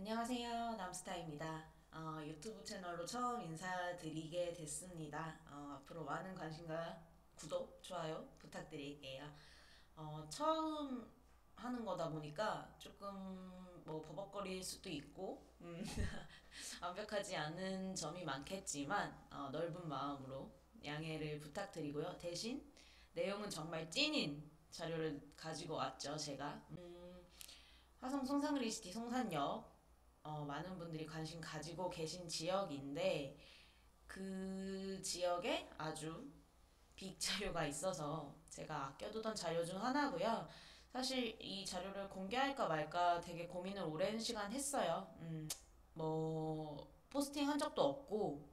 안녕하세요. 남스타입니다. 유튜브 채널로 처음 인사드리게 됐습니다. 앞으로 많은 관심과 구독, 좋아요 부탁드릴게요. 처음 하는 거다 보니까 조금 뭐 버벅거릴 수도 있고 완벽하지 않은 점이 많겠지만 넓은 마음으로 양해를 부탁드리고요. 대신 내용은 정말 찐인 자료를 가지고 왔죠, 제가. 화성 송산그리시티 송산역 많은 분들이 관심 가지고 계신 지역인데 그 지역에 아주 빅 자료가 있어서 제가 아껴두던 자료 중 하나고요. 사실 이 자료를 공개할까 말까 되게 고민을 오랜 시간 했어요. 뭐 포스팅 한 적도 없고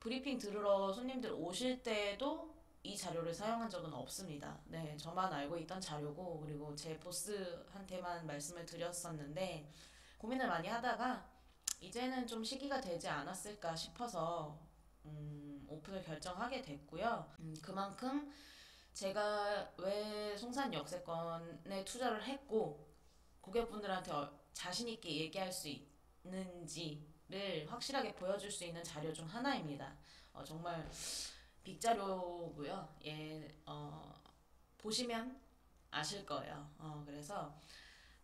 브리핑 들으러 손님들 오실 때도 이 자료를 사용한 적은 없습니다. 네, 저만 알고 있던 자료고 그리고 제 보스한테만 말씀을 드렸었는데 고민을 많이 하다가 이제는 좀 시기가 되지 않았을까 싶어서 오픈을 결정하게 됐고요. 그만큼 제가 왜 송산 역세권에 투자를 했고 고객분들한테 자신 있게 얘기할 수 있는지를 확실하게 보여줄 수 있는 자료 중 하나입니다. 정말 빅 자료고요. 예, 보시면 아실 거예요. 그래서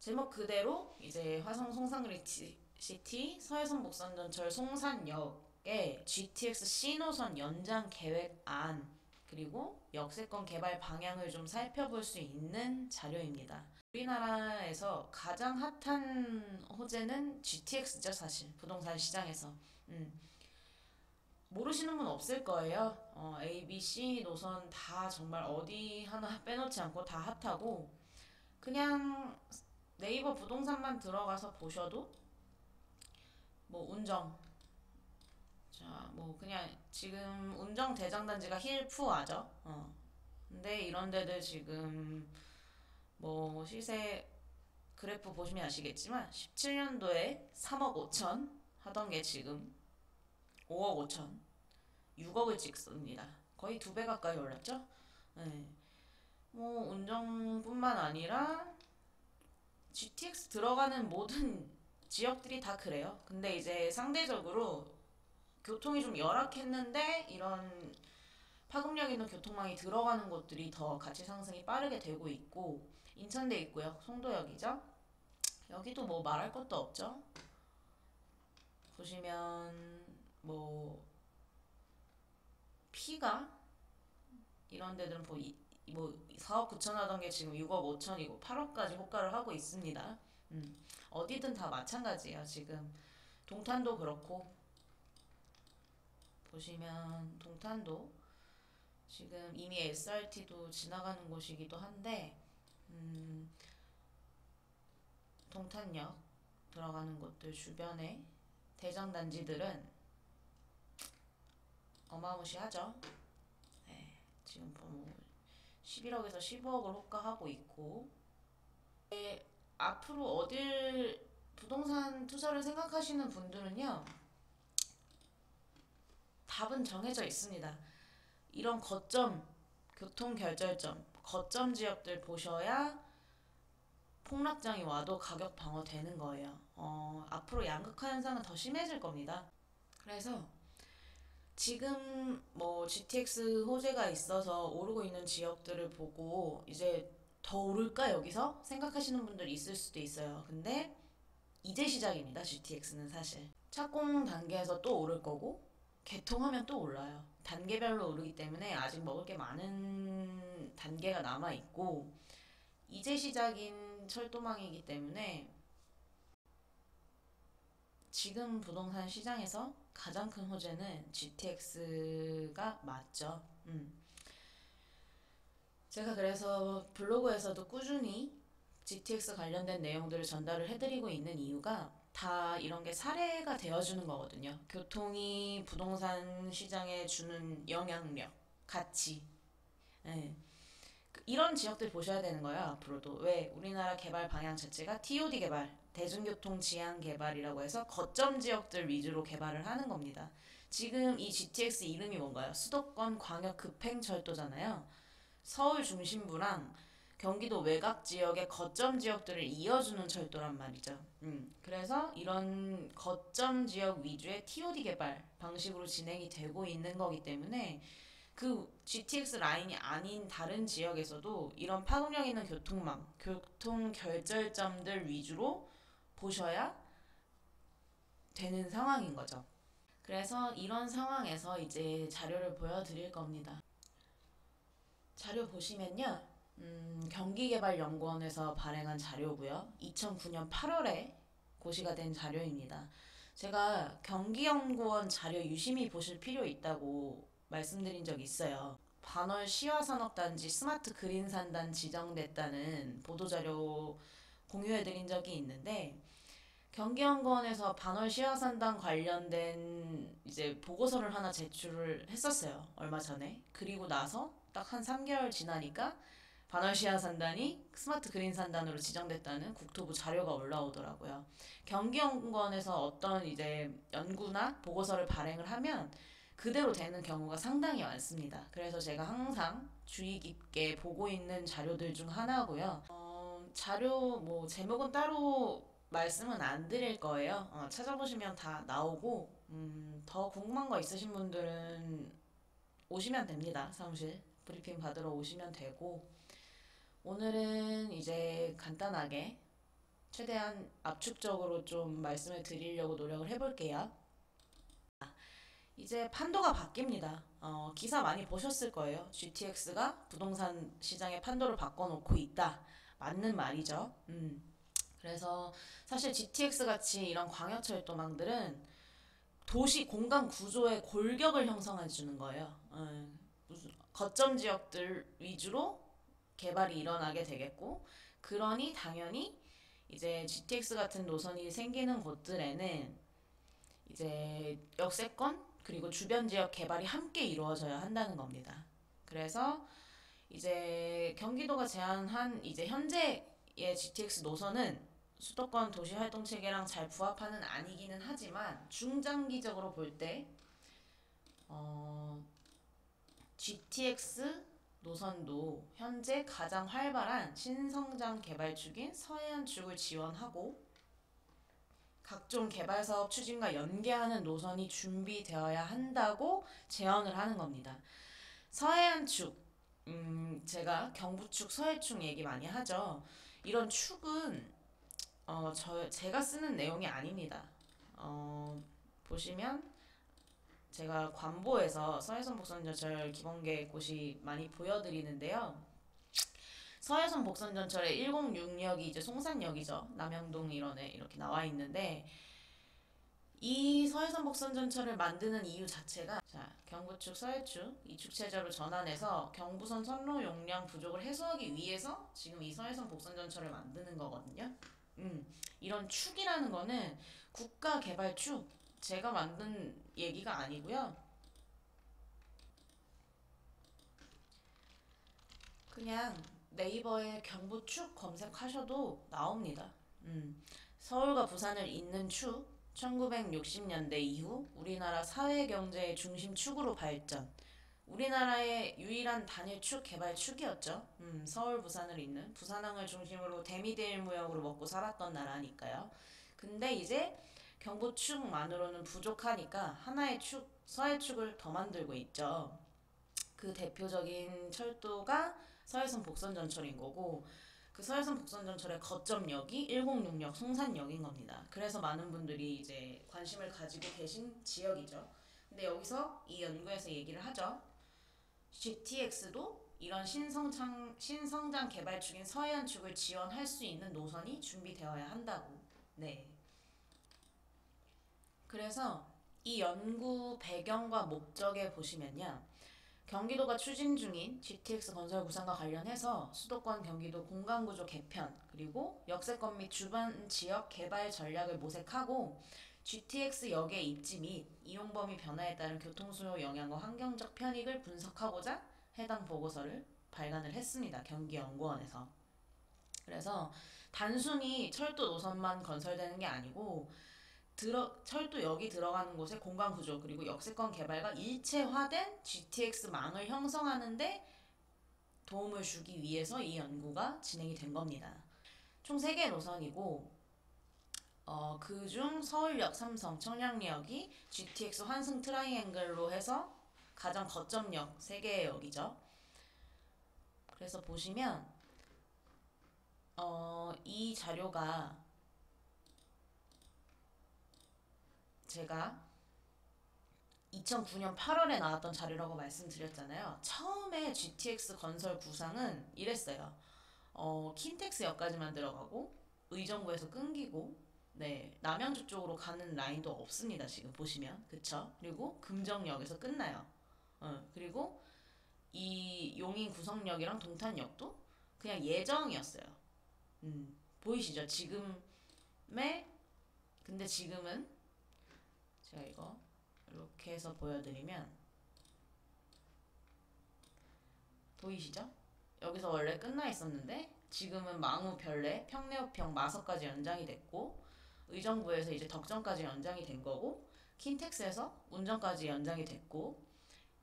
제목 그대로 이제 화성 송산그리시티 서해선 목선전철 송산역의 GTX C노선 연장 계획안 그리고 역세권 개발 방향을 좀 살펴볼 수 있는 자료입니다. 우리나라에서 가장 핫한 호재는 GTX죠, 사실 부동산 시장에서. 모르시는 분 없을 거예요. A, B, C 노선 다 정말 어디 하나 빼놓지 않고 다 핫하고 그냥 네이버 부동산만 들어가서 보셔도 뭐 운정 뭐 그냥 지금 운정 대장단지가 힐푸하죠. 근데 이런 데들 지금 뭐 시세 그래프 보시면 아시겠지만 17년도에 3억 5천 하던 게 지금 5억 5천 6억을 찍습니다. 거의 2배 가까이 올랐죠. 네. 뭐 운정뿐만 아니라 GTX 들어가는 모든 지역들이 다 그래요. 근데 이제 상대적으로 교통이 좀 열악했는데 이런 파급력 있는 교통망이 들어가는 곳들이 더 가치 상승이 빠르게 되고 있고 인천대 있고요. 송도역이죠. 여기도 뭐 말할 것도 없죠. 보시면 뭐 피가 이런 데들은 뭐 4억 9천 하던 게 지금 6억 5천이고 8억까지 호가를 하고 있습니다. 어디든 다 마찬가지예요. 지금 동탄도 그렇고 보시면 동탄도 지금 이미 SRT도 지나가는 곳이기도 한데 동탄역 들어가는 곳들 주변에 대장단지들은 어마무시하죠. 네, 지금 뭐 11억에서 15억을 호가하고 있고 앞으로 어딜 부동산 투자를 생각하시는 분들은요 답은 정해져 있습니다. 이런 거점 교통 결절점 거점 지역들 보셔야 폭락장이 와도 가격 방어되는 거예요. 앞으로 양극화 현상은 더 심해질 겁니다. 그래서 지금 뭐 GTX 호재가 있어서 오르고 있는 지역들을 보고 이제 더 오를까 여기서 생각하시는 분들이 있을 수도 있어요. 근데 이제 시작입니다. GTX는 사실 착공 단계에서 또 오를 거고 개통하면 또 올라요. 단계별로 오르기 때문에 아직 먹을 게 많은 단계가 남아 있고 이제 시작인 철도망이기 때문에 지금 부동산 시장에서 가장 큰 호재는 GTX가 맞죠. 제가 그래서 블로그에서도 꾸준히 GTX 관련된 내용들을 전달을 해드리고 있는 이유가 다 이런 게 사례가 되어주는 거거든요. 교통이 부동산 시장에 주는 영향력, 가치. 네. 이런 지역들 보셔야 되는 거예요. 앞으로도. 왜? 우리나라 개발 방향 자체가 TOD 개발, 대중교통 지향 개발이라고 해서 거점 지역들 위주로 개발을 하는 겁니다. 지금 이 GTX 이름이 뭔가요? 수도권 광역 급행철도잖아요. 서울 중심부랑 경기도 외곽 지역의 거점 지역들을 이어주는 철도란 말이죠. 그래서 이런 거점 지역 위주의 TOD 개발 방식으로 진행이 되고 있는 거기 때문에 그 GTX 라인이 아닌 다른 지역에서도 이런 파급력 있는 교통망, 교통 결절점들 위주로 보셔야 되는 상황인 거죠. 그래서 이런 상황에서 이제 자료를 보여드릴 겁니다. 자료 보시면요. 경기개발연구원에서 발행한 자료고요. 2009년 8월에 고시가 된 자료입니다. 제가 경기연구원 자료 유심히 보실 필요 있다고 말씀드린 적 있어요. 반월 시화산업단지 스마트 그린산단 지정됐다는 보도자료 공유해드린 적이 있는데 경기연구원에서 반월 시화산단 관련된 이제 보고서를 하나 제출을 했었어요. 얼마 전에. 그리고 나서 딱 한 3개월 지나니까 반월 시화산단이 스마트 그린산단으로 지정됐다는 국토부 자료가 올라오더라고요. 경기연구원에서 어떤 이제 연구나 보고서를 발행을 하면 그대로 되는 경우가 상당히 많습니다. 그래서 제가 항상 주의 깊게 보고 있는 자료들 중 하나고요. 자료 뭐 제목은 따로 말씀은 안 드릴 거예요. 찾아보시면 다 나오고 더 궁금한 거 있으신 분들은 오시면 됩니다. 사무실 브리핑 받으러 오시면 되고 오늘은 이제 간단하게 최대한 압축적으로 좀 말씀을 드리려고 노력을 해볼게요. 이제 판도가 바뀝니다. 기사 많이 보셨을 거예요. GTX가 부동산 시장의 판도를 바꿔놓고 있다. 맞는 말이죠. 그래서 사실 GTX 같이 이런 광역철도망들은 도시 공간 구조의 골격을 형성해 주는 거예요. 무슨 거점 지역들 위주로 개발이 일어나게 되겠고, 그러니 당연히 이제 GTX 같은 노선이 생기는 곳들에는 이제 역세권 그리고 주변 지역 개발이 함께 이루어져야 한다는 겁니다. 그래서 이제 경기도가 제안한 이제 현재의 GTX 노선은 수도권 도시활동 체계랑 잘 부합하는 아니기는 하지만 중장기적으로 볼 때 GTX 노선도 현재 가장 활발한 신성장 개발축인 서해안축을 지원하고 각종 개발 사업 추진과 연계하는 노선이 준비되어야 한다고 제언을 하는 겁니다. 서해안축, 제가 경부축, 서해축 얘기 많이 하죠. 이런 축은 제가 쓰는 내용이 아닙니다. 보시면 제가 관보에서 서해선 복선전철 기본계획 고시 많이 보여드리는데요. 서해선 복선전철의 106역이 이제 송산역이죠. 남영동 일원에 이렇게 나와 있는데 이 서해선 복선전철을 만드는 이유 자체가 경부축, 서해축 이 축체제로 전환해서 경부선 선로 용량 부족을 해소하기 위해서 지금 이 서해선 복선전철을 만드는 거거든요. 이런 축이라는 거는 국가개발축 제가 만든 얘기가 아니고요. 그냥 네이버에 경부축 검색하셔도 나옵니다. 서울과 부산을 잇는 축, 1960년대 이후 우리나라 사회경제의 중심축으로 발전. 우리나라의 유일한 단일축 개발축이었죠. 서울, 부산을 잇는 부산항을 중심으로 대미대일무역으로 먹고 살았던 나라니까요. 근데 이제 경부축만으로는 부족하니까 하나의 축, 서해축을 더 만들고 있죠. 그 대표적인 철도가 서해선 복선전철인 거고 그 서해선 복선전철의 거점역이 106역 송산역인 겁니다. 그래서 많은 분들이 이제 관심을 가지고 계신 지역이죠. 근데 여기서 이 연구에서 얘기를 하죠. GTX도 이런 신성장 개발축인 서해안축을 지원할 수 있는 노선이 준비되어야 한다고. 네. 그래서 이 연구 배경과 목적에 보시면요. 경기도가 추진 중인 GTX 건설 구상과 관련해서 수도권 경기도 공간구조 개편 그리고 역세권 및 주변 지역 개발 전략을 모색하고 GTX 역의 입지 및 이용 범위 변화에 따른 교통수요 영향과 환경적 편익을 분석하고자 해당 보고서를 발간을 했습니다. 경기연구원에서. 그래서 단순히 철도 노선만 건설되는 게 아니고 철도역이 들어가는 곳의 공간구조 그리고 역세권 개발과 일체화된 GTX 망을 형성하는데 도움을 주기 위해서 이 연구가 진행이 된 겁니다. 총 3개 노선이고 그중 서울역, 삼성, 청량리역이 GTX 환승 트라이앵글로 해서 가장 거점역 3개의 역이죠. 그래서 보시면 이 자료가 제가 2009년 8월에 나왔던 자료라고 말씀드렸잖아요. 처음에 GTX 건설 구상은 이랬어요. 킨텍스역까지만 들어가고 의정부에서 끊기고 남양주 쪽으로 가는 라인도 없습니다. 지금 보시면 그쵸? 그리고 금정역에서 끝나요. 그리고 이 용인 구성역이랑 동탄역도 그냥 예정이었어요. 보이시죠? 근데 지금은 제가 이거 이렇게 해서 보여드리면 보이시죠? 여기서 원래 끝나 있었는데 지금은 망우, 별내, 평내호평, 마석까지 연장이 됐고 의정부에서 이제 덕정까지 연장이 된 거고 킨텍스에서 운정까지 연장이 됐고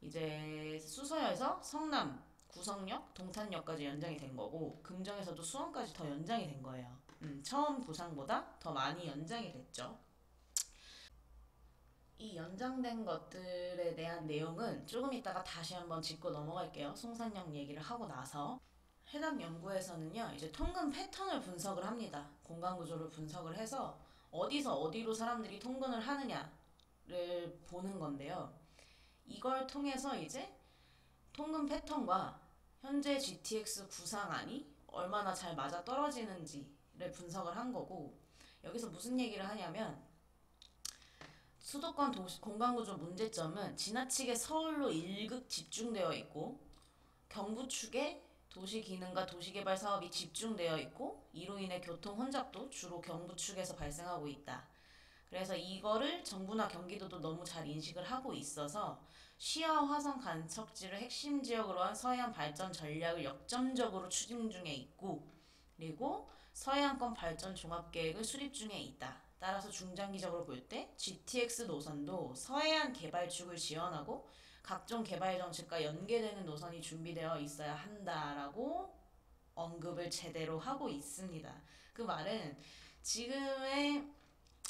이제 수서에서 성남, 구성역, 동탄역까지 연장이 된 거고 금정에서도 수원까지 더 연장이 된 거예요. 처음 구상보다 더 많이 연장이 됐죠. 이 연장된 것들에 대한 내용은 조금 이따가 다시 한번 짚고 넘어갈게요. 송산역 얘기를 하고 나서 해당 연구에서는요, 이제 통근 패턴을 분석을 합니다. 공간 구조를 분석을 해서 어디서 어디로 사람들이 통근을 하느냐를 보는 건데요. 이걸 통해서 이제 통근 패턴과 현재 GTX 구상안이 얼마나 잘 맞아 떨어지는지를 분석을 한 거고, 여기서 무슨 얘기를 하냐면 수도권 공간구조 문제점은 지나치게 서울로 일극 집중되어 있고 경부 축에 도시기능과 도시개발 사업이 집중되어 있고 이로 인해 교통 혼잡도 주로 경부 축에서 발생하고 있다. 그래서 이거를 정부나 경기도도 너무 잘 인식을 하고 있어서 시야 화성 간척지를 핵심 지역으로 한 서해안 발전 전략을 역점적으로 추진 중에 있고 그리고 서해안권 발전 종합계획을 수립 중에 있다. 따라서 중장기적으로 볼 때 GTX 노선도 서해안 개발축을 지원하고 각종 개발 정책과 연계되는 노선이 준비되어 있어야 한다라고 언급을 제대로 하고 있습니다. 그 말은 지금의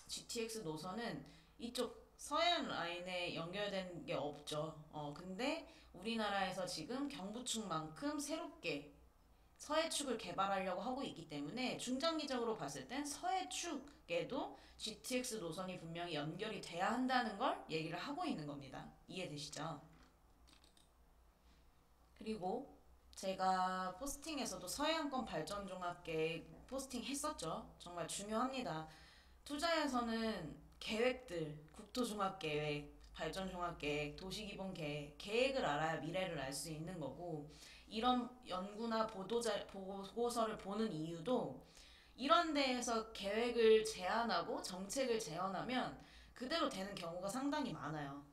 GTX 노선은 이쪽 서해안 라인에 연결된 게 없죠. 근데 우리나라에서 지금 경부축만큼 새롭게 서해축을 개발하려고 하고 있기 때문에 중장기적으로 봤을 땐 서해축에도 GTX 노선이 분명히 연결이 돼야 한다는 걸 얘기를 하고 있는 겁니다. 이해되시죠? 그리고 제가 포스팅에서도 서해안권 발전종합계획 포스팅 했었죠. 정말 중요합니다. 투자에서는 계획들, 국토종합계획, 발전종합계획, 도시기본계획, 계획을 알아야 미래를 알 수 있는 거고 이런 연구나 보고서를 보는 이유도 이런 데에서 계획을 제안하고 정책을 제언하면 그대로 되는 경우가 상당히 많아요.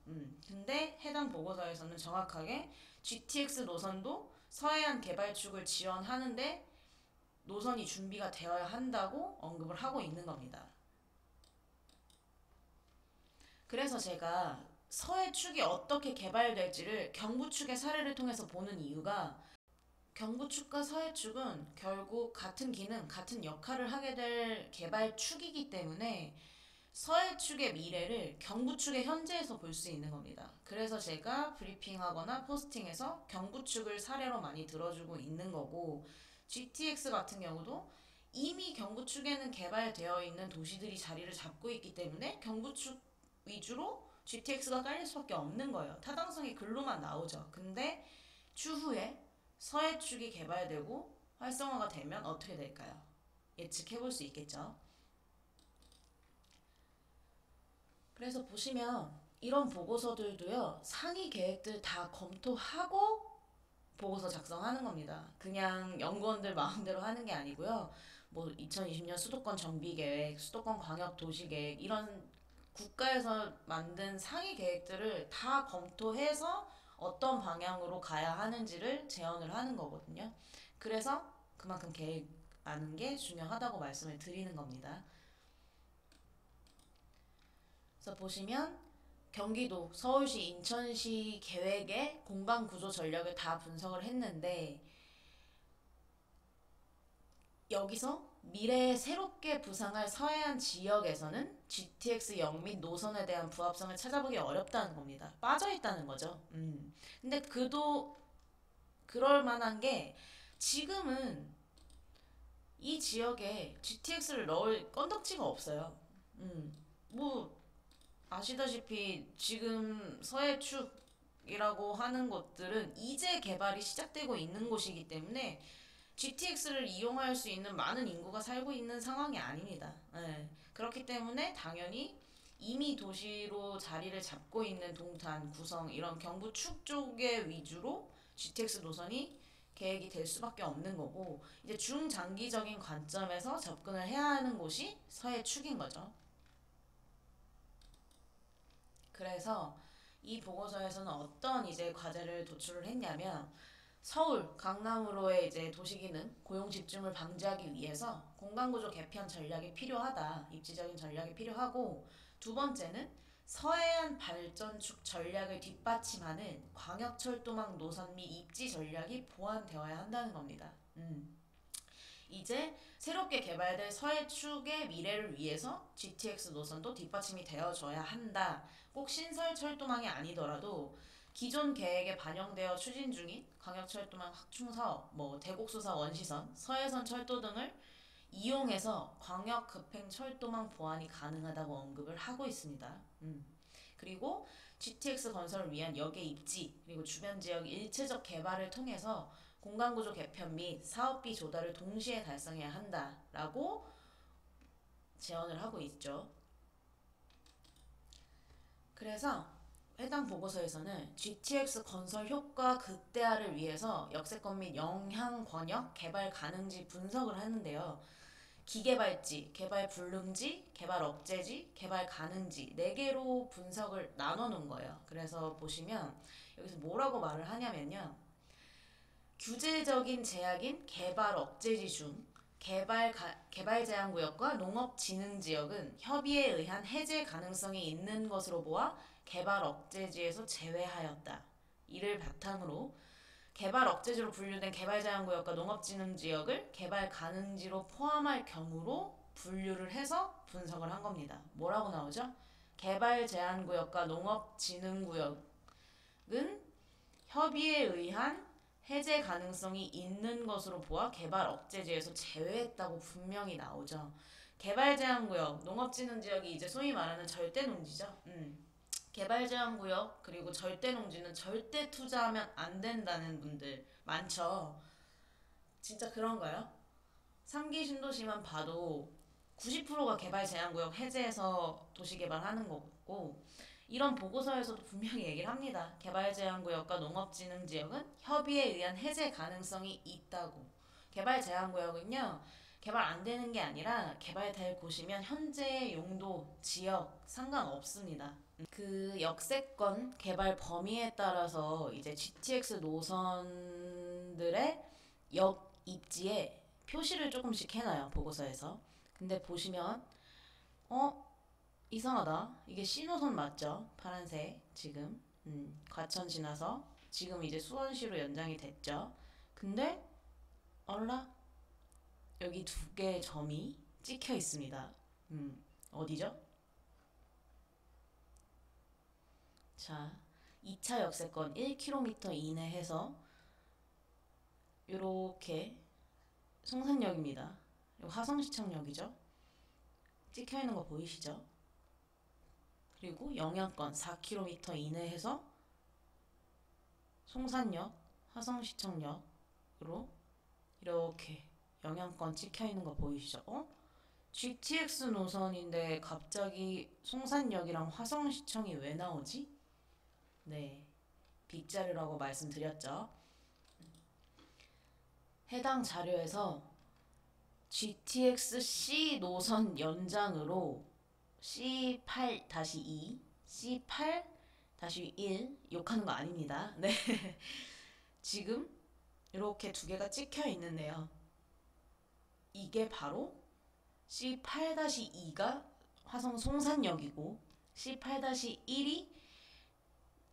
근데 해당 보고서에서는 정확하게 GTX 노선도 서해안 개발축을 지원하는데 노선이 준비가 되어야 한다고 언급을 하고 있는 겁니다. 그래서 제가 서해축이 어떻게 개발될지를 경부축의 사례를 통해서 보는 이유가 경부축과 서해축은 결국 같은 기능, 같은 역할을 하게 될 개발축이기 때문에 서해축의 미래를 경부축의 현재에서 볼 수 있는 겁니다. 그래서 제가 브리핑하거나 포스팅에서 경부축을 사례로 많이 들어주고 있는 거고 GTX 같은 경우도 이미 경부축에는 개발되어 있는 도시들이 자리를 잡고 있기 때문에 경부축 위주로 GTX가 깔릴 수밖에 없는 거예요. 타당성이 글로만 나오죠. 근데 추후에 서해축이 개발되고 활성화가 되면 어떻게 될까요? 예측해 볼 수 있겠죠. 그래서 보시면 이런 보고서들도요, 상위 계획들 다 검토하고 보고서 작성하는 겁니다. 그냥 연구원들 마음대로 하는 게 아니고요. 뭐 2020년 수도권 정비계획, 수도권 광역도시계획 이런 국가에서 만든 상위 계획들을 다 검토해서 어떤 방향으로 가야 하는지를 제언을 하는 거거든요. 그래서 그만큼 계획 아는 게 중요하다고 말씀을 드리는 겁니다. 그래서 보시면 경기도, 서울시, 인천시 계획의 공간 구조 전략을 다 분석을 했는데 여기서 미래에 새롭게 부상할 서해안 지역에서는 GTX 역 및 노선에 대한 부합성을 찾아보기 어렵다는 겁니다. 빠져 있다는 거죠. 근데 그도 그럴 만한 게 지금은 이 지역에 GTX를 넣을 건덕지가 없어요. 뭐 아시다시피 지금 서해축이라고 하는 곳들은 이제 개발이 시작되고 있는 곳이기 때문에 GTX를 이용할 수 있는 많은 인구가 살고 있는 상황이 아닙니다. 네. 그렇기 때문에 당연히 이미 도시로 자리를 잡고 있는 동탄, 구성 이런 경부 축 쪽에 위주로 GTX 노선이 계획이 될 수밖에 없는 거고 이제 중장기적인 관점에서 접근을 해야 하는 곳이 서해축인 거죠. 그래서 이 보고서에서는 어떤 이제 과제를 도출을 했냐면 서울, 강남으로의 이제 도시기능, 고용 집중을 방지하기 위해서 공간구조 개편 전략이 필요하다. 입지적인 전략이 필요하고 두 번째는 서해안 발전축 전략을 뒷받침하는 광역철도망 노선 및 입지 전략이 보완되어야 한다는 겁니다. 이제 새롭게 개발될 서해축의 미래를 위해서 GTX 노선도 뒷받침이 되어줘야 한다. 꼭 신설 철도망이 아니더라도 기존 계획에 반영되어 추진 중인 광역철도망 확충 사업, 대곡수사 원시선, 서해선 철도 등을 이용해서 광역급행 철도망 보완이 가능하다고 언급을 하고 있습니다. 그리고 GTX 건설을 위한 역의 입지 그리고 주변 지역 일체적 개발을 통해서 공간구조 개편 및 사업비 조달을 동시에 달성해야 한다라고 제언을 하고 있죠. 그래서 해당 보고서에서는 GTX 건설 효과 극대화를 위해서 역세권 및 영향 권역 개발 가능지 분석을 하는데요. 기개발지, 개발 불능지, 개발 억제지, 개발 가능지 4개로 분석을 나눠 놓은 거예요. 그래서 보시면 여기서 뭐라고 말을 하냐면요. 규제적인 제약인 개발 억제지 중 개발 제한 구역과 농업 진흥 지역은 협의에 의한 해제 가능성이 있는 것으로 보아 개발 억제지에서 제외하였다. 이를 바탕으로 개발 억제지로 분류된 개발 제한 구역과 농업 진흥 지역을 개발 가능지로 포함할 경우로 분류를 해서 분석을 한 겁니다. 뭐라고 나오죠? 개발 제한 구역과 농업 진흥 구역은 협의에 의한 해제 가능성이 있는 것으로 보아 개발 억제지에서 제외했다고 분명히 나오죠. 개발 제한 구역, 농업진흥 지역이 이제 소위 말하는 절대 농지죠. 개발 제한 구역 그리고 절대 농지는 절대 투자하면 안 된다는 분들 많죠. 진짜 그런가요? 3기 신도시만 봐도 90%가 개발 제한 구역 해제해서 도시 개발하는 거고 이런 보고서에서도 분명히 얘기를 합니다. 개발 제한 구역과 농업진흥 지역은 협의에 의한 해제 가능성이 있다고. 개발 제한 구역은요. 개발 안 되는 게 아니라 개발될 곳이면 현재의 용도, 지역 상관없습니다. 그 역세권 개발 범위에 따라서 이제 GTX 노선들의 역 입지에 표시를 조금씩 해놔요. 보고서에서. 근데 보시면 이상하다. 이게 C노선 맞죠? 파란색 지금 과천 지나서 지금 이제 수원시로 연장이 됐죠. 근데 얼라 여기 2개의 점이 찍혀 있습니다. 어디죠? 자, 2차 역세권 1km 이내해서 요렇게 송산역입니다. 화성시청역이죠. 찍혀 있는 거 보이시죠? 그리고 영향권 4km 이내해서 송산역, 화성시청역으로 이렇게 영향권 찍혀 있는 거 보이시죠? GTX 노선인데 갑자기 송산역이랑 화성시청이 왜 나오지? 네, 빗자루라고 말씀드렸죠. 해당 자료에서 GTX-C 노선 연장으로 C8-2, C8-1 욕하는 거 아닙니다. 네. 지금 이렇게 2개가 찍혀 있는데요. 이게 바로 C8-2가 화성 송산역이고 C8-1이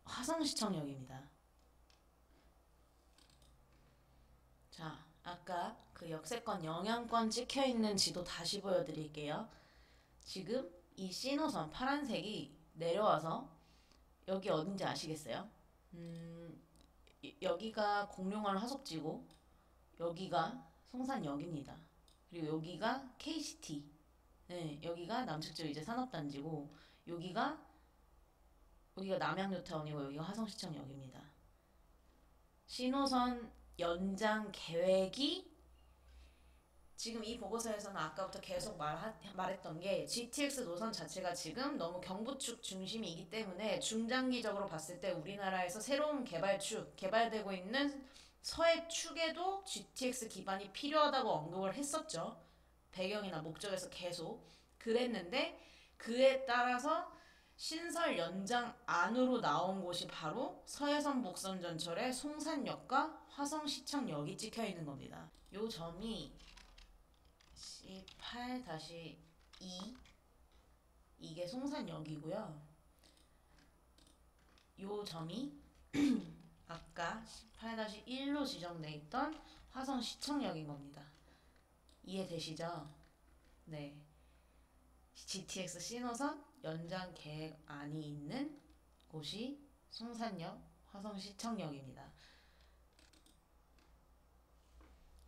화성시청역입니다. 자, 아까 그 역세권 영향권 찍혀 있는 지도 다시 보여드릴게요. 지금 이 신호선 파란색이 내려와서 여기 어딘지 아시겠어요? 여기가 공룡원 하속지고 여기가 송산역입니다. 그리고 여기가 KCT. 네, 여기가 남측지구 이제 산업단지고 여기가 남양유타운이고 여기가 화성시청역입니다. 신호선 연장 계획이 지금 이 보고서에서는 아까부터 계속 말했던 게 GTX 노선 자체가 지금 너무 경부축 중심이기 때문에 중장기적으로 봤을 때 우리나라에서 새로운 개발축, 개발되고 있는 서해 축에도 GTX 기반이 필요하다고 언급을 했었죠. 배경이나 목적에서 계속 그랬는데 그에 따라서 신설 연장 안으로 나온 곳이 바로 서해선 복선 전철의 송산역과 화성시청역이 찍혀 있는 겁니다. 요 점이 C8-2 이게 송산역이고요. 요 점이 아까 18-1로 지정돼 있던 화성시청역인 겁니다. 이해되시죠? 네. GTX 신호선 연장 계획안이 있는 곳이 송산역, 화성시청역입니다.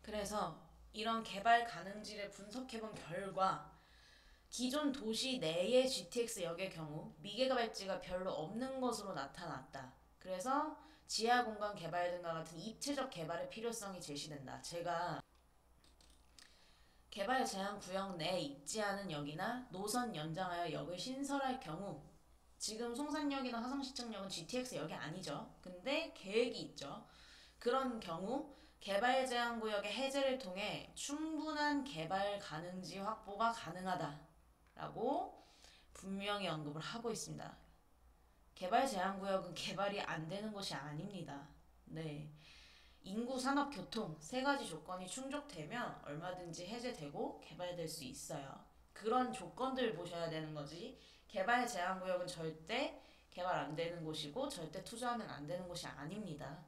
그래서 이런 개발 가능지를 분석해본 결과 기존 도시 내의 GTX역의 경우 미개발지가 별로 없는 것으로 나타났다. 그래서 지하 공간 개발 등과 같은 입체적 개발의 필요성이 제시된다. 제가 개발 제한 구역 내에 입지하는 역이나 노선 연장하여 역을 신설할 경우 지금 송산역이나 화성시청역은 GTX역이 아니죠. 근데 계획이 있죠. 그런 경우 개발 제한 구역의 해제를 통해 충분한 개발 가능지 확보가 가능하다라고 분명히 언급을 하고 있습니다. 개발 제한 구역은 개발이 안 되는 것이 아닙니다. 네. 인구, 산업, 교통 세 가지 조건이 충족되면 얼마든지 해제되고 개발될 수 있어요. 그런 조건들 보셔야 되는 거지. 개발 제한 구역은 절대 개발 안 되는 곳이고 절대 투자하면 안 되는 곳이 아닙니다.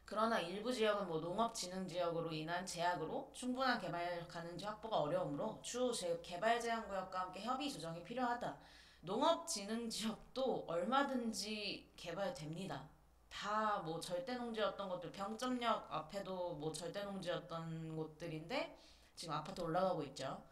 그러나 일부 지역은 농업진흥지역으로 인한 제약으로 충분한 개발 가능지 확보가 어려우므로 추후 개발 제한 구역과 함께 협의 조정이 필요하다. 농업진흥지역도 얼마든지 개발됩니다. 다 절대농지였던 것들, 병점역 앞에도 절대농지였던 곳들인데 지금 아파트 올라가고 있죠.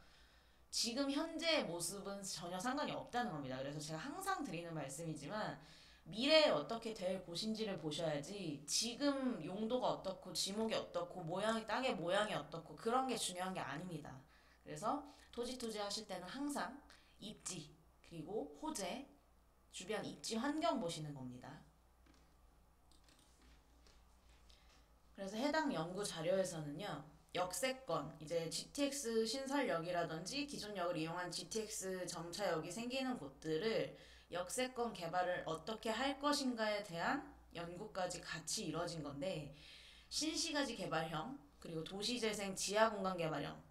지금 현재의 모습은 전혀 상관이 없다는 겁니다. 그래서 제가 항상 드리는 말씀이지만 미래에 어떻게 될 곳인지를 보셔야지 지금 용도가 어떻고 지목이 어떻고 땅의 모양이 어떻고 그런 게 중요한 게 아닙니다. 그래서 토지 투자하실 때는 항상 입지 그리고 호재 주변 입지 환경 보시는 겁니다. 그래서 해당 연구 자료에서는요. 역세권, 이제 GTX 신설역이라든지 기존 역을 이용한 GTX 정차역이 생기는 곳들을 역세권 개발을 어떻게 할 것인가에 대한 연구까지 같이 이루어진 건데 신시가지 개발형, 그리고 도시재생 지하공간 개발형,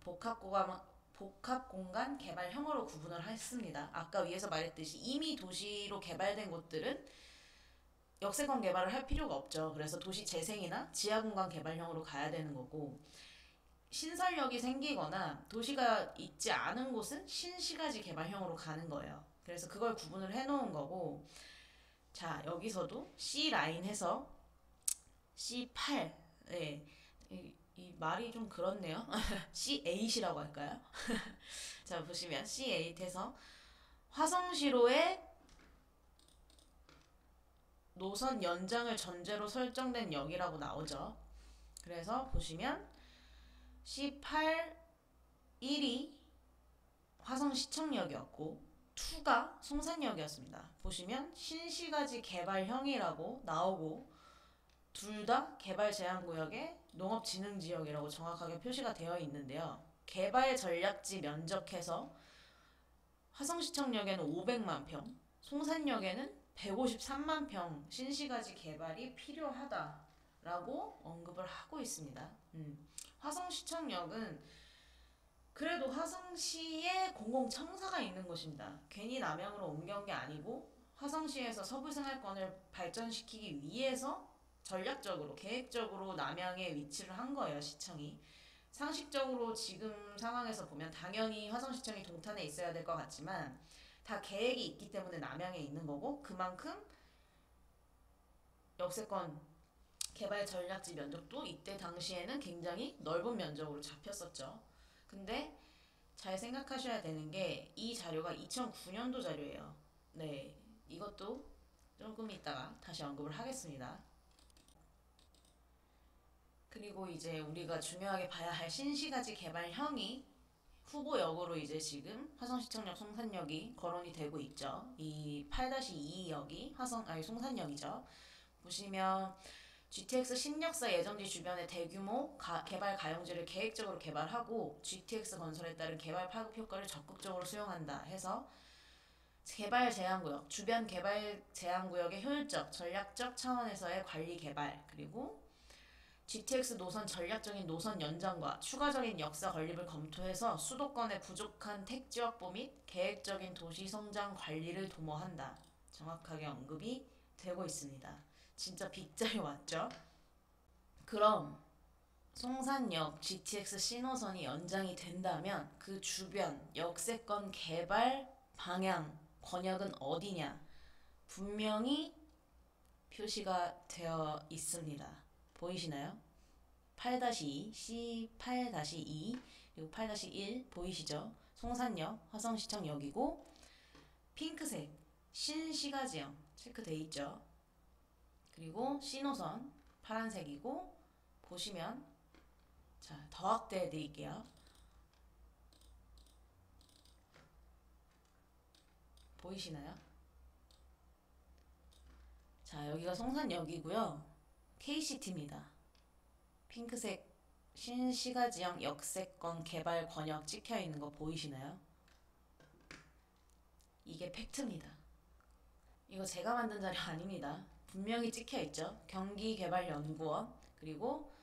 복합공간 개발형으로 구분을 했습니다. 아까 위에서 말했듯이 이미 도시로 개발된 곳들은 역세권 개발을 할 필요가 없죠. 그래서 도시 재생이나 지하공간 개발형으로 가야 되는 거고 신설역이 생기거나 도시가 있지 않은 곳은 신시가지 개발형으로 가는 거예요. 그래서 그걸 구분을 해놓은 거고 자 여기서도 C라인 해서 C8 네. 이 말이 좀 그렇네요. C8이라고 할까요? 자 보시면 C8에서 화성시로의 노선 연장을 전제로 설정된 역이라고 나오죠. 그래서 보시면 C8 1이 화성시청역이었고 2가 송산역이었습니다. 보시면 신시가지 개발형이라고 나오고 둘 다 개발 제한구역의 농업진흥지역이라고 정확하게 표시가 되어 있는데요. 개발 전략지 면적해서 화성시청역에는 500만 평, 송산역에는 153만 평 신시가지 개발이 필요하다라고 언급을 하고 있습니다. 화성시청역은 그래도 화성시에 공공청사가 있는 곳입니다. 괜히 남양으로 옮겨온 게 아니고 화성시에서 서부생활권을 발전시키기 위해서 전략적으로 계획적으로 남양에 위치를 한 거예요, 시청이. 상식적으로 지금 상황에서 보면 당연히 화성시청이 동탄에 있어야 될 것 같지만 다 계획이 있기 때문에 남양에 있는 거고, 그만큼 역세권 개발 전략지 면적도 이때 당시에는 굉장히 넓은 면적으로 잡혔었죠. 근데 잘 생각하셔야 되는 게 이 자료가 2009년도 자료예요. 네, 이것도 조금 이따가 다시 언급을 하겠습니다. 그리고 이제 우리가 중요하게 봐야 할 신시가지 개발형이 후보역으로 이제 지금 화성시청역 송산역이 거론이 되고 있죠. 이 8-2역이 송산역이죠. 보시면 GTX 신역사 예정지 주변의 대규모 개발 가용지를 계획적으로 개발하고 GTX 건설에 따른 개발 파급 효과를 적극적으로 수용한다 해서 개발 제한구역, 주변 개발 제한구역의 효율적, 전략적 차원에서의 관리 개발, 그리고 GTX 노선 전략적인 노선 연장과 추가적인 역사 건립을 검토해서 수도권의 부족한 택지 확보 및 계획적인 도시 성장 관리를 도모한다. 정확하게 언급이 되고 있습니다. 진짜 빅자리 왔죠? 그럼 송산역 GTX 신호선이 연장이 된다면 그 주변 역세권 개발 방향 권역은 어디냐? 분명히 표시가 되어 있습니다. 보이시나요? 8-2, C8-2, 그리고 8-1 보이시죠? 송산역, 화성시청역이고, 핑크색 신시가지역 체크돼 있죠? 그리고 신호선 파란색이고, 보시면 자, 더 확대해 드릴게요. 보이시나요? 자, 여기가 송산역이고요. KCT입니다. 핑크색 신시가지역 역세권 개발 권역 찍혀 있는 거 보이시나요? 이게 팩트입니다. 이거 제가 만든 자료 아닙니다. 분명히 찍혀 있죠. 경기개발연구원, 그리고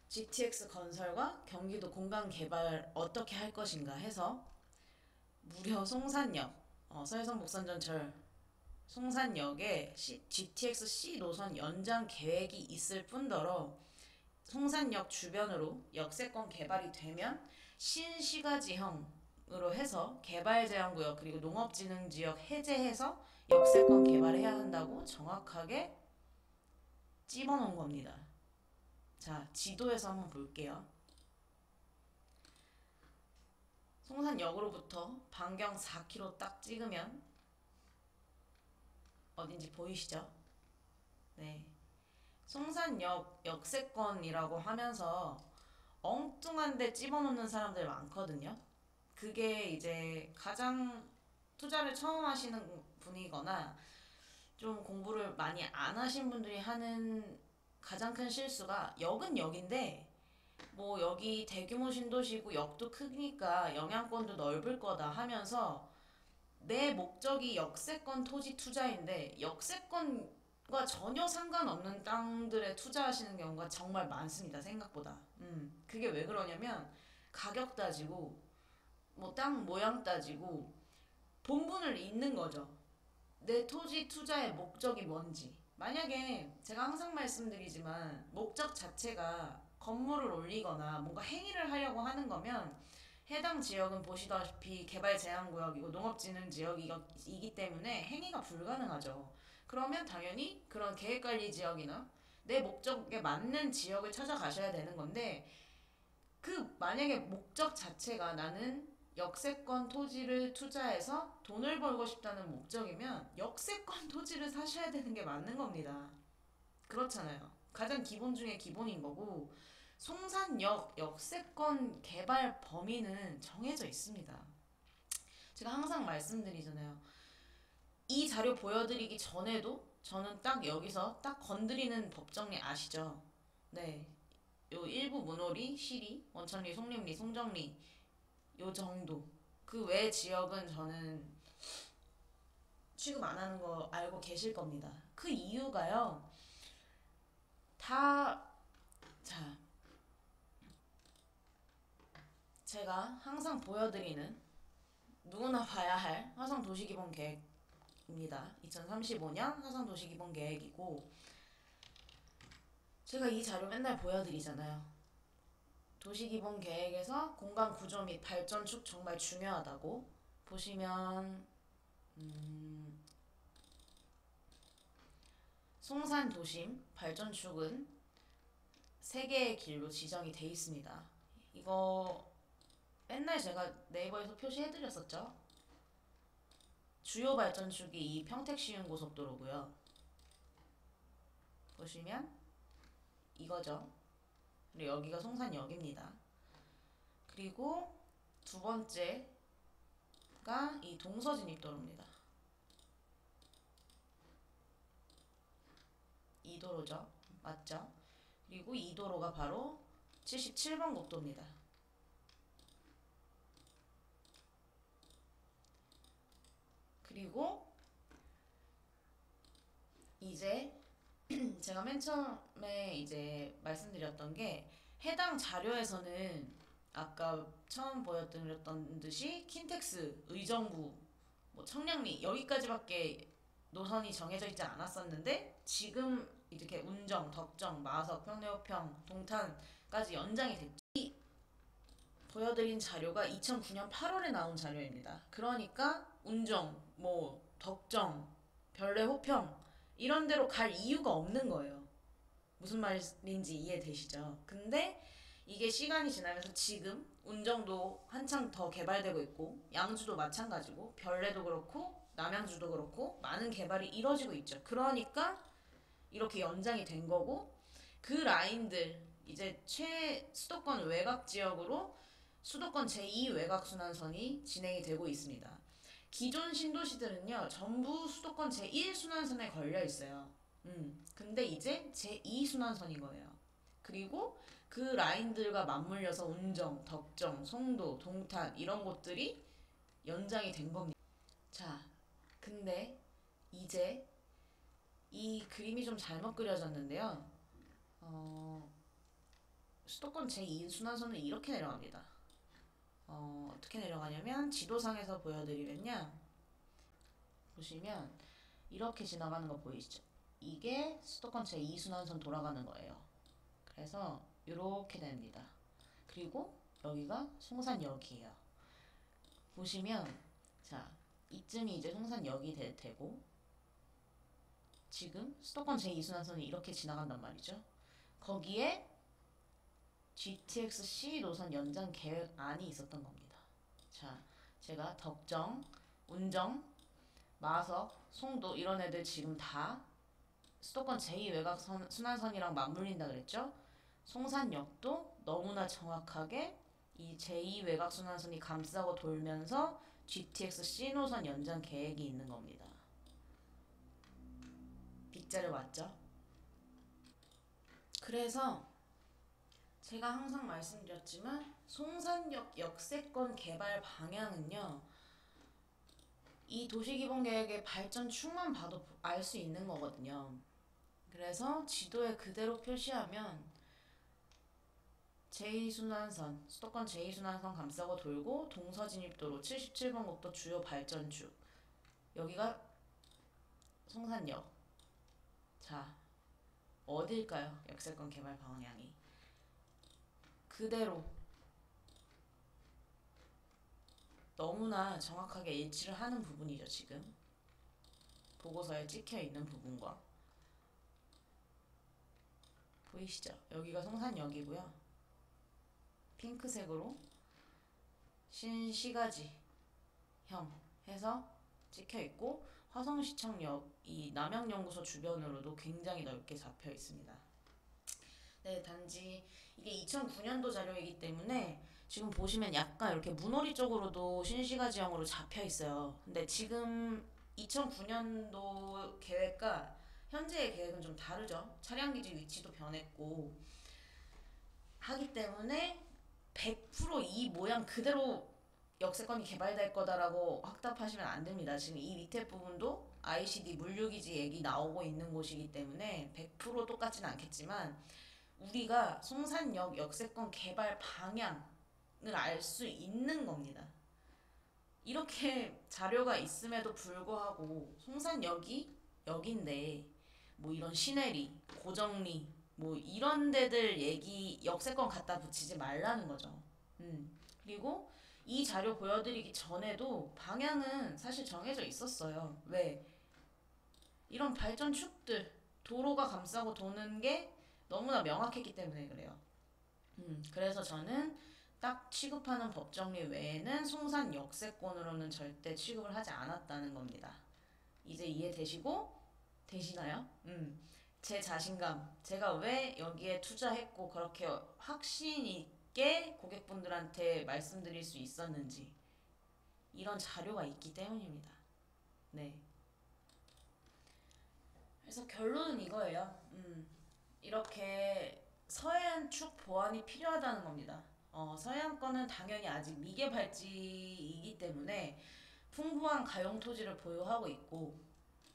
GTX 건설과 경기도 공간 개발 어떻게 할 것인가 해서 무려 송산역, 서해선 목선전철 송산역에 GTX C 노선 연장 계획이 있을 뿐더러 송산역 주변으로 역세권 개발이 되면 신시가지형으로 해서 개발제한구역 그리고 농업진흥지역 해제해서 역세권 개발해야 한다고 정확하게 찝어놓은 겁니다. 자, 지도에서 한번 볼게요. 송산역으로부터 반경 4km 딱 찍으면 어딘지 보이시죠? 네. 송산역 역세권이라고 하면서 엉뚱한 데 집어넣는 사람들 많거든요. 그게 이제 가장 투자를 처음 하시는 분이거나 좀 공부를 많이 안 하신 분들이 하는 가장 큰 실수가 역은 역인데 뭐 여기 대규모 신도시고 역도 크니까 영향권도 넓을 거다 하면서 내 목적이 역세권 토지 투자인데 역세권과 전혀 상관없는 땅들에 투자하시는 경우가 정말 많습니다. 생각보다. 그게 왜 그러냐면 가격 따지고 뭐 땅 모양 따지고 본분을 잊는 거죠. 내 토지 투자의 목적이 뭔지. 만약에 제가 항상 말씀드리지만 목적 자체가 건물을 올리거나 뭔가 행위를 하려고 하는 거면 해당 지역은 보시다시피 개발 제한 구역이고 농업진흥 지역이기 때문에 행위가 불가능하죠. 그러면 당연히 그런 계획관리 지역이나 내 목적에 맞는 지역을 찾아가셔야 되는 건데 그 만약에 목적 자체가 나는 역세권 토지를 투자해서 돈을 벌고 싶다는 목적이면 역세권 토지를 사셔야 되는 게 맞는 겁니다. 그렇잖아요. 가장 기본 중에 기본인 거고 송산역 역세권 개발 범위는 정해져 있습니다. 제가 항상 말씀드리잖아요. 이 자료 보여드리기 전에도 저는 딱 여기서 딱 건드리는 법정리 아시죠? 네. 요 일부 문호리, 시리, 원천리, 송림리, 송정리 요 정도. 그 외 지역은 저는 취급 안 하는 거 알고 계실 겁니다. 그 이유가요. 자, 제가 항상 보여드리는 누구나 봐야 할 화성도시기본계획입니다. 2035년 화성도시기본계획이고 제가 이 자료 맨날 보여드리잖아요. 도시기본계획에서 공간 구조 및 발전축 정말 중요하다고. 보시면 송산 도심 발전축은 세 개의 길로 지정이 돼 있습니다. 이거 맨날 제가 네이버에서 표시해드렸었죠. 주요 발전축이 이 평택시흥고속도로고요. 보시면 이거죠. 그리고 여기가 송산역입니다. 그리고 두 번째가 이 동서진입도로입니다. 이 도로죠. 맞죠? 그리고 이 도로가 바로 77번 국도입니다. 그리고 이제 제가 맨 처음에 이제 말씀드렸던 게 해당 자료에서는 아까 처음 보여드렸던 듯이 킨텍스, 의정부, 뭐 청량리 여기까지밖에 노선이 정해져 있지 않았었는데 지금 이렇게 운정, 덕정, 마석, 평내호평, 동탄까지 연장이 됐죠. 이 보여드린 자료가 2009년 8월에 나온 자료입니다. 그러니까 운정, 뭐 덕정, 별내 호평 이런 데로 갈 이유가 없는 거예요. 무슨 말인지 이해되시죠? 근데 이게 시간이 지나면서 지금 운정도 한창 더 개발되고 있고 양주도 마찬가지고 별내도 그렇고 남양주도 그렇고 많은 개발이 이뤄지고 있죠. 그러니까 이렇게 연장이 된 거고 그 라인들 이제 수도권 외곽 지역으로 수도권 제2 외곽 순환선이 진행이 되고 있습니다. 기존 신도시들은요 전부 수도권 제1 순환선에 걸려 있어요. 근데 이제 제2 순환선인 거예요. 그리고 그 라인들과 맞물려서 운정, 덕정, 송도, 동탄 이런 곳들이 연장이 된 겁니다. 자, 근데 이제 이 그림이 좀 잘못 그려졌는데요. 수도권 제2 순환선은 이렇게 내려갑니다. 어떻게 내려가냐면 지도상에서 보여드리면요. 보시면 이렇게 지나가는 거 보이시죠? 이게 수도권 제2순환선 돌아가는 거예요. 그래서 이렇게 됩니다. 그리고 여기가 송산역이에요. 보시면 자 이쯤이 이제 송산역이 될 테고 지금 수도권 제2순환선이 이렇게 지나간단 말이죠. 거기에 GTX-C 노선 연장 계획안이 있었던 겁니다. 자, 제가 덕정, 운정, 마석, 송도 이런 애들 지금 다 수도권 제2 외곽 순환선이랑 맞물린다 그랬죠? 송산역도 너무나 정확하게 이 제2 외곽 순환선이 감싸고 돌면서 GTX-C 노선 연장 계획이 있는 겁니다. 빗자루 맞죠? 그래서 제가 항상 말씀드렸지만 송산역 역세권 개발 방향은요. 이 도시기본계획의 발전축만 봐도 알 수 있는 거거든요. 그래서 지도에 그대로 표시하면 제2순환선, 수도권 제2순환선 감싸고 돌고 동서진입도로 77번 국도 주요 발전축 여기가 송산역. 자, 어딜까요? 역세권 개발 방향이 그대로 너무나 정확하게 일치를 하는 부분이죠. 지금 보고서에 찍혀 있는 부분과 보이시죠? 여기가 송산역이고요. 핑크색으로 신시가지형 해서 찍혀 있고 화성시청역 이 남양연구소 주변으로도 굉장히 넓게 잡혀 있습니다. 네, 단지 이게 2009년도 자료이기 때문에 지금 보시면 약간 이렇게 문호리 쪽으로도 신시가지형으로 잡혀 있어요. 근데 지금 2009년도 계획과 현재의 계획은 좀 다르죠. 차량기지 위치도 변했고 하기 때문에 100%이 모양 그대로 역세권이 개발될 거다라고 확답하시면 안 됩니다. 지금 이 밑에 부분도 ICD 물류기지 얘기 나오고 있는 곳이기 때문에 100% 똑같지는 않겠지만 우리가 송산역 역세권 개발 방향을 알 수 있는 겁니다. 이렇게 자료가 있음에도 불구하고 송산역이 역인데 뭐 이런 시내리, 고정리, 뭐 이런 데들 얘기 역세권 갖다 붙이지 말라는 거죠. 그리고 이 자료 보여드리기 전에도 방향은 사실 정해져 있었어요. 왜? 이런 발전축들, 도로가 감싸고 도는 게 너무나 명확했기 때문에 그래요. 그래서 저는 딱 취급하는 법정리 외에는 송산 역세권으로는 절대 취급을 하지 않았다는 겁니다. 이제 이해되시고 되시나요? 제 자신감, 제가 왜 여기에 투자했고 그렇게 확신 있게 고객분들한테 말씀드릴 수 있었는지 이런 자료가 있기 때문입니다. 네. 그래서 결론은 이거예요. 이렇게 서해안 축 보완이 필요하다는 겁니다. 서해안권은 당연히 아직 미개발지이기 때문에 풍부한 가용 토지를 보유하고 있고,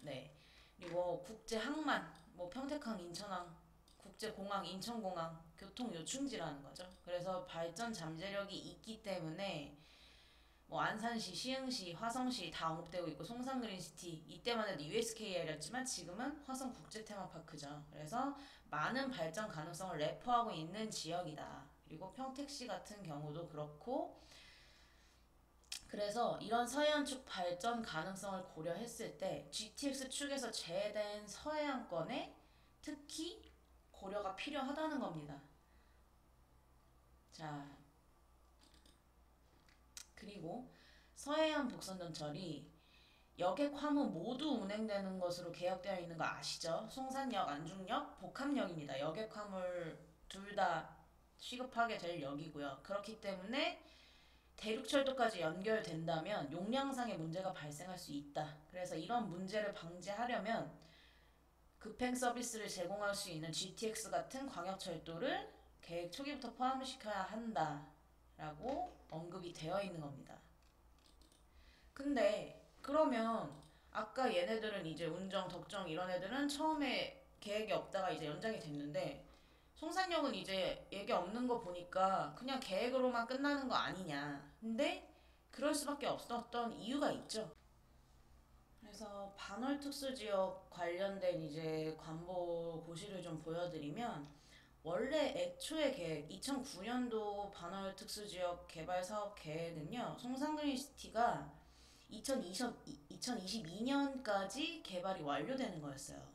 네. 그리고 국제 항만, 뭐 평택항, 인천항, 국제공항, 인천공항, 교통 요충지라는 거죠. 그래서 발전 잠재력이 있기 때문에 뭐 안산시, 시흥시, 화성시 다 언급되고 있고 송산그린시티 이때만 해도 USKR이었지만 지금은 화성 국제테마파크죠. 그래서 많은 발전 가능성을 내포하고 있는 지역이다. 그리고 평택시 같은 경우도 그렇고 그래서 이런 서해안축 발전 가능성을 고려했을 때 GTX 축에서 제외된 서해안권에 특히 고려가 필요하다는 겁니다. 자, 그리고 서해안 복선전철이 여객 화물 모두 운행되는 것으로 계약되어 있는 거 아시죠? 송산역, 안중역, 복합역입니다. 여객 화물 둘 다 취급하게 될 역이고요. 그렇기 때문에 대륙철도까지 연결된다면 용량상의 문제가 발생할 수 있다. 그래서 이런 문제를 방지하려면 급행 서비스를 제공할 수 있는 GTX 같은 광역철도를 계획 초기부터 포함시켜야 한다라고 언급이 되어 있는 겁니다. 근데 그러면 아까 얘네들은 이제 운정, 덕정 이런 애들은 처음에 계획이 없다가 이제 연장이 됐는데 송산역은 이제 얘기 없는 거 보니까 그냥 계획으로만 끝나는 거 아니냐. 근데 그럴 수밖에 없었던 이유가 있죠. 그래서 반월 특수지역 관련된 이제 관보 고시를 좀 보여드리면 원래 애초의 계획 2009년도 반월 특수지역 개발 사업 계획은요 송산그린시티가 2022년까지 개발이 완료되는 거였어요.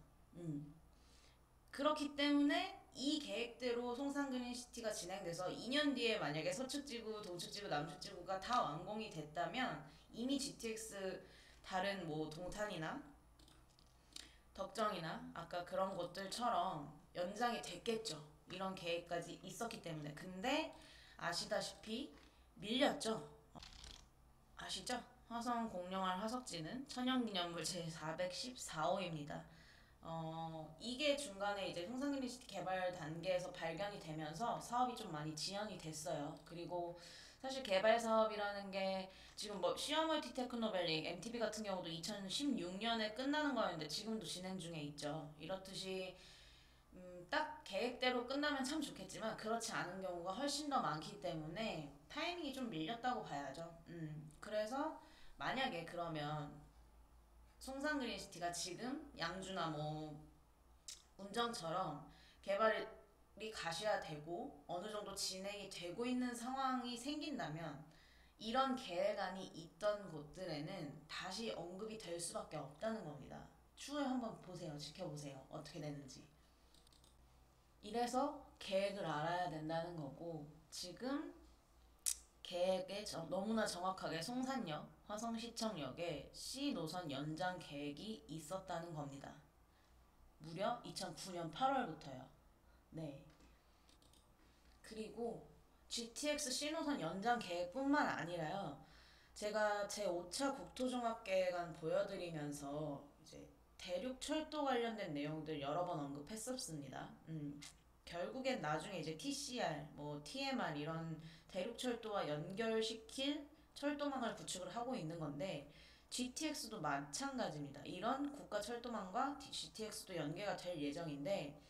그렇기 때문에 이 계획대로 송산그린시티가 진행돼서 2년 뒤에 만약에 서축지구, 동축지구, 남축지구가 다 완공이 됐다면 이미 GTX 다른 뭐 동탄이나 덕정이나 아까 그런 곳들처럼 연장이 됐겠죠. 이런 계획까지 있었기 때문에. 근데 아시다시피 밀렸죠. 아시죠? 화성 공룡알 화석지는 천연기념물 제414호입니다. 이게 중간에 이제 송산그린시티 개발 단계에서 발견이 되면서 사업이 좀 많이 지연이 됐어요. 그리고 사실 개발 사업이라는 게 지금 뭐 시어멀티 테크노밸리 MTB 같은 경우도 2016년에 끝나는 거였는데 지금도 진행 중에 있죠. 이렇듯이 딱 계획대로 끝나면 참 좋겠지만 그렇지 않은 경우가 훨씬 더 많기 때문에 타이밍이 좀 밀렸다고 봐야죠. 그래서 만약에 그러면 송산그린시티가 지금 양주나 뭐 운정처럼 개발이 가시화되고 어느 정도 진행이 되고 있는 상황이 생긴다면 이런 계획안이 있던 곳들에는 다시 언급이 될 수밖에 없다는 겁니다. 추후에 한번 보세요. 지켜보세요. 어떻게 되는지. 이래서 계획을 알아야 된다는 거고 지금 계획에 너무나 정확하게 송산역, 화성시청역에 C노선 연장 계획이 있었다는 겁니다. 무려 2009년 8월부터요. 네. 그리고 GTX C노선 연장 계획뿐만 아니라요. 제가 제 5차 국토종합계획안 보여드리면서 이제 대륙 철도 관련된 내용들 여러 번 언급했었습니다. 결국엔 나중에 이제 TCR, 뭐 TMR 이런 대륙 철도와 연결시킬 철도망을 구축을 하고 있는 건데 GTX도 마찬가지입니다. 이런 국가 철도망과 GTX도 연계가 될 예정인데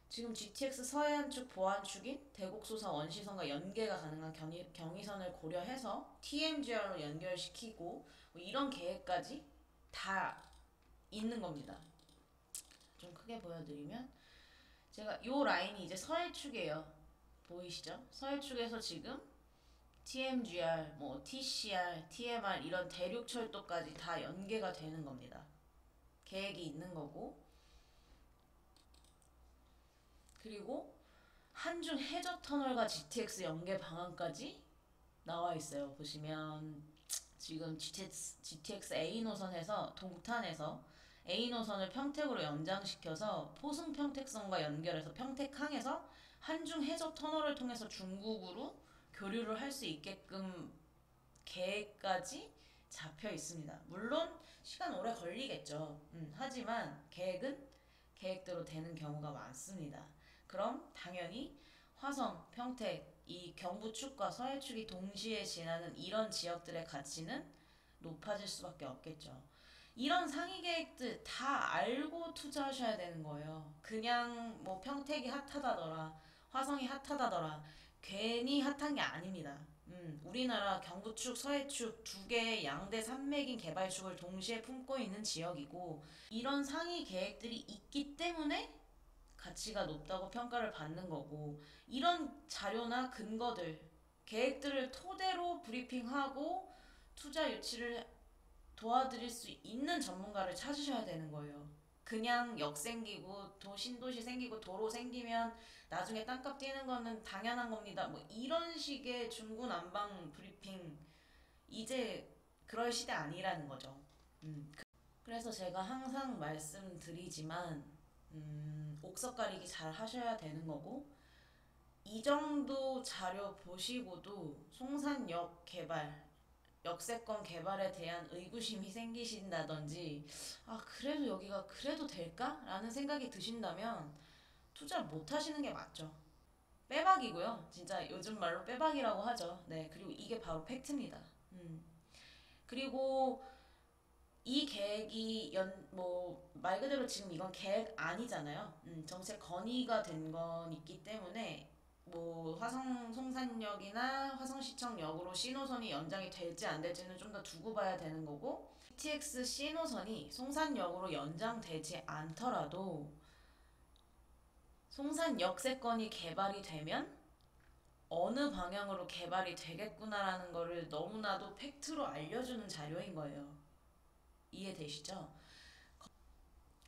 지금 GTX 서해안축 보안축인 대곡소사 원시선과 연계가 가능한 경의선을 고려해서 TMGR로 연결시키고 뭐 이런 계획까지 다 있는 겁니다. 좀 크게 보여드리면 제가 요 라인이 이제 서해축이에요. 보이시죠? 서해축에서 지금 TMGR, 뭐 TCR, TMR 이런 대륙철도까지 다 연계가 되는 겁니다. 계획이 있는 거고, 그리고 한중 해저 터널과 GTX 연계 방안까지 나와 있어요. 보시면 지금 GTX A 노선에서 동탄에서 A 노선을 평택으로 연장시켜서 포승 평택선과 연결해서 평택항에서 한중 해저 터널을 통해서 중국으로 교류를 할 수 있게끔 계획까지 잡혀 있습니다. 물론 시간 오래 걸리겠죠. 하지만 계획은 계획대로 되는 경우가 많습니다. 그럼 당연히 화성, 평택, 이 경부축과 서해축이 동시에 지나는 이런 지역들의 가치는 높아질 수밖에 없겠죠. 이런 상위 계획들 다 알고 투자하셔야 되는 거예요. 그냥 뭐 평택이 핫하다더라, 화성이 핫하다더라, 괜히 핫한 게 아닙니다. 우리나라 경부축, 서해축 두 개의 양대 산맥인 개발축을 동시에 품고 있는 지역이고, 이런 상위 계획들이 있기 때문에 가치가 높다고 평가를 받는 거고, 이런 자료나 근거들, 계획들을 토대로 브리핑하고 투자 유치를 도와드릴 수 있는 전문가를 찾으셔야 되는 거예요. 그냥 역 생기고 신도시 생기고 도로 생기면 나중에 땅값 뛰는 거는 당연한 겁니다. 뭐 이런 식의 중구난방 브리핑 이제 그럴 시대 아니라는 거죠. 그래서 제가 항상 말씀드리지만 옥석 가리기 잘 하셔야 되는 거고, 이 정도 자료 보시고도 송산역 개발, 역세권 개발에 대한 의구심이 생기신다든지, 아, 그래도 여기가 그래도 될까? 라는 생각이 드신다면 투자 못 하시는 게 맞죠. 빼박이고요. 진짜 요즘 말로 빼박이라고 하죠. 네, 그리고 이게 바로 팩트입니다. 그리고 이 계획이 말 그대로 지금 이건 계획 아니잖아요. 정책 건의가 된 건 있기 때문에 뭐 화성 송산역이나 화성시청역으로 C노선이 연장이 될지 안 될지는 좀 더 두고 봐야 되는 거고, GTX C노선이 송산역으로 연장되지 않더라도 송산 역세권이 개발이 되면 어느 방향으로 개발이 되겠구나라는 거를 너무나도 팩트로 알려주는 자료인 거예요. 이해되시죠?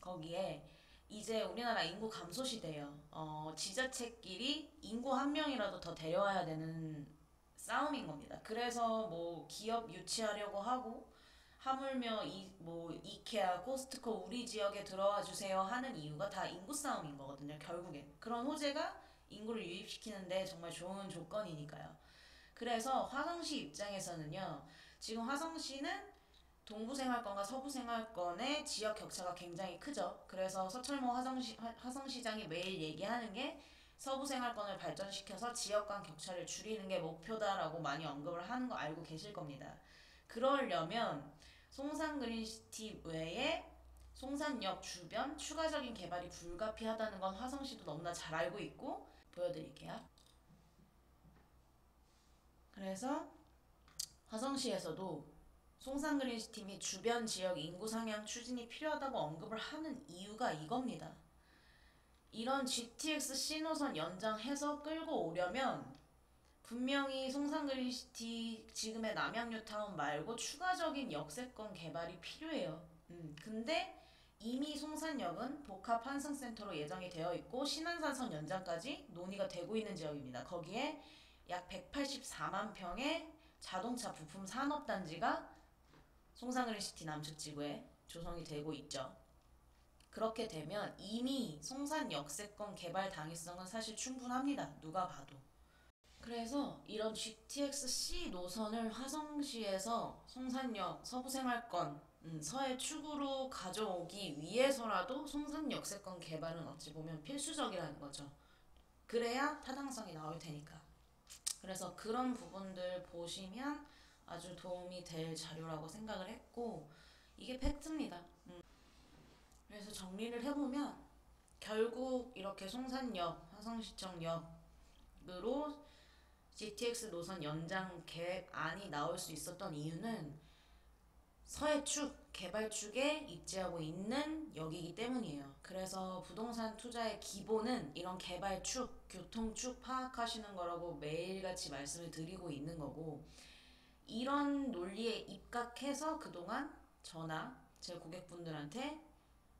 거기에 이제 우리나라 인구 감소 시대예요. 지자체끼리 인구 한 명이라도 더 데려와야 되는 싸움인 겁니다. 그래서 뭐 기업 유치하려고 하고, 하물며 이케아, 코스트코 우리 지역에 들어와 주세요 하는 이유가 다 인구 싸움인 거거든요. 결국엔 그런 호재가 인구를 유입시키는데 정말 좋은 조건이니까요. 그래서 화성시 입장에서는요, 지금 화성시는 동부생활권과 서부생활권의 지역 격차가 굉장히 크죠. 그래서 서철모 화성시장이 매일 얘기하는 게 서부생활권을 발전시켜서 지역 간 격차를 줄이는 게 목표다라고 많이 언급을 하는 거 알고 계실 겁니다. 그러려면 송산그린시티 외에 송산역 주변 추가적인 개발이 불가피하다는 건 화성시도 너무나 잘 알고 있고, 보여드릴게요. 그래서 화성시에서도 송산그린시티 및 주변 지역 인구 상향 추진이 필요하다고 언급을 하는 이유가 이겁니다. 이런 GTX C노선 연장해서 끌고 오려면 분명히 송산그린시티 지금의 남양유타운 말고 추가적인 역세권 개발이 필요해요. 근데 이미 송산역은 복합 환승센터로 예정이 되어 있고 신안산선 연장까지 논의가 되고 있는 지역입니다. 거기에 약 184만 평의 자동차 부품 산업단지가 송산그린시티 남측 지구에 조성이 되고 있죠. 그렇게 되면 이미 송산 역세권 개발 당위성은 사실 충분합니다. 누가 봐도. 그래서 이런 GTX-C 노선을 화성시에서 송산역, 서부생활권, 서해축으로 가져오기 위해서라도 송산 역세권 개발은 어찌 보면 필수적이라는 거죠. 그래야 타당성이 나올 테니까. 그래서 그런 부분들 보시면 아주 도움이 될 자료라고 생각을 했고, 이게 팩트입니다. 그래서 정리를 해보면 결국 이렇게 송산역, 화성시청역으로 GTX 노선 연장 계획안이 나올 수 있었던 이유는 서해축, 개발축에 입지하고 있는 역이기 때문이에요. 그래서 부동산 투자의 기본은 이런 개발축, 교통축 파악하시는 거라고 매일같이 말씀을 드리고 있는 거고, 이런 논리에 입각해서 그동안 저나 제 고객분들한테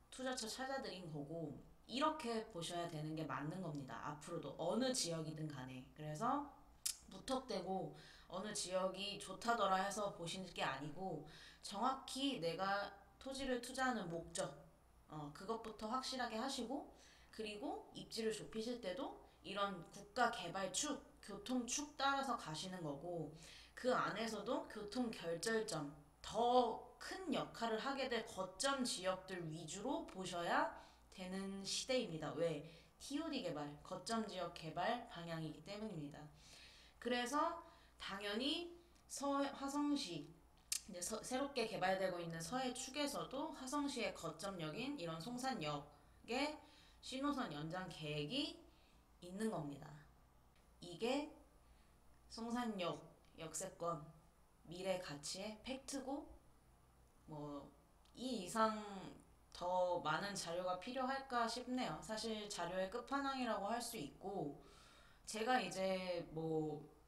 투자처 찾아드린 거고, 이렇게 보셔야 되는 게 맞는 겁니다. 앞으로도 어느 지역이든 간에. 그래서 무턱대고 어느 지역이 좋다더라 해서 보시는 게 아니고, 정확히 내가 토지를 투자하는 목적, 그것부터 확실하게 하시고, 그리고 입지를 좁히실 때도 이런 국가 개발축, 교통축 따라서 가시는 거고, 그 안에서도 교통 결절점, 더 큰 역할을 하게 될 거점 지역들 위주로 보셔야 되는 시대입니다. 왜? TOD 개발, 거점 지역 개발 방향이기 때문입니다. 그래서 당연히 화성시, 이제 새롭게 개발되고 있는 서해 축에서도 화성시의 거점역인 이런 송산역에 신호선 연장 계획이 있는 겁니다. 이게 송산역 역세권 미래 가치의 팩트고, 이 이상 더 많은 자료가 필요할까 싶네요. 사실 자료의 끝판왕이라고 할 수 있고, 제가 이제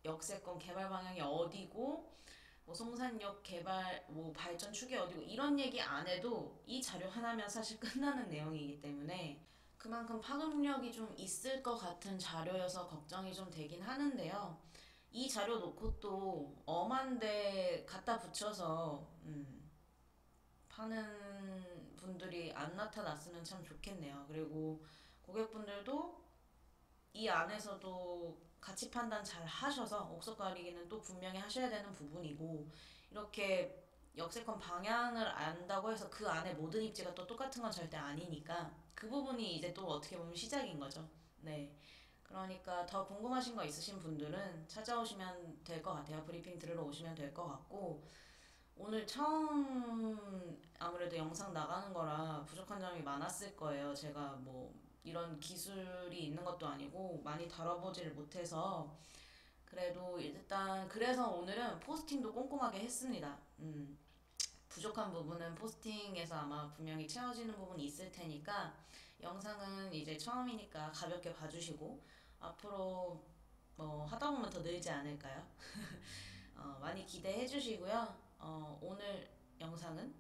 역세권 개발 방향이 어디고, 송산역 개발 발전 축이 어디고 이런 얘기 안 해도 이 자료 하나면 사실 끝나는 내용이기 때문에 그만큼 파급력이 좀 있을 것 같은 자료여서 걱정이 좀 되긴 하는데요. 이 자료 놓고 또 엄한데 갖다 붙여서 파는 분들이 안 나타났으면 참 좋겠네요. 그리고 고객분들도 이 안에서도 가치 판단 잘 하셔서 옥석 가리기는 또 분명히 하셔야 되는 부분이고, 이렇게 역세권 방향을 안다고 해서 그 안에 모든 입지가 또 똑같은 건 절대 아니니까 그 부분이 이제 또 어떻게 보면 시작인 거죠. 네. 그러니까 더 궁금하신 거 있으신 분들은 찾아오시면 될 것 같아요. 브리핑 들으러 오시면 될 것 같고, 오늘 처음 아무래도 영상 나가는 거라 부족한 점이 많았을 거예요. 제가 이런 기술이 있는 것도 아니고 많이 다뤄보지를 못해서. 그래도 일단 그래서 오늘은 포스팅도 꼼꼼하게 했습니다. 부족한 부분은 포스팅에서 아마 분명히 채워지는 부분이 있을 테니까, 영상은 이제 처음이니까 가볍게 봐주시고, 앞으로 하다 보면 더 늘지 않을까요? 많이 기대해 주시고요. 오늘 영상은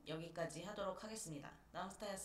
여기까지 하도록 하겠습니다. 남스타였습니다.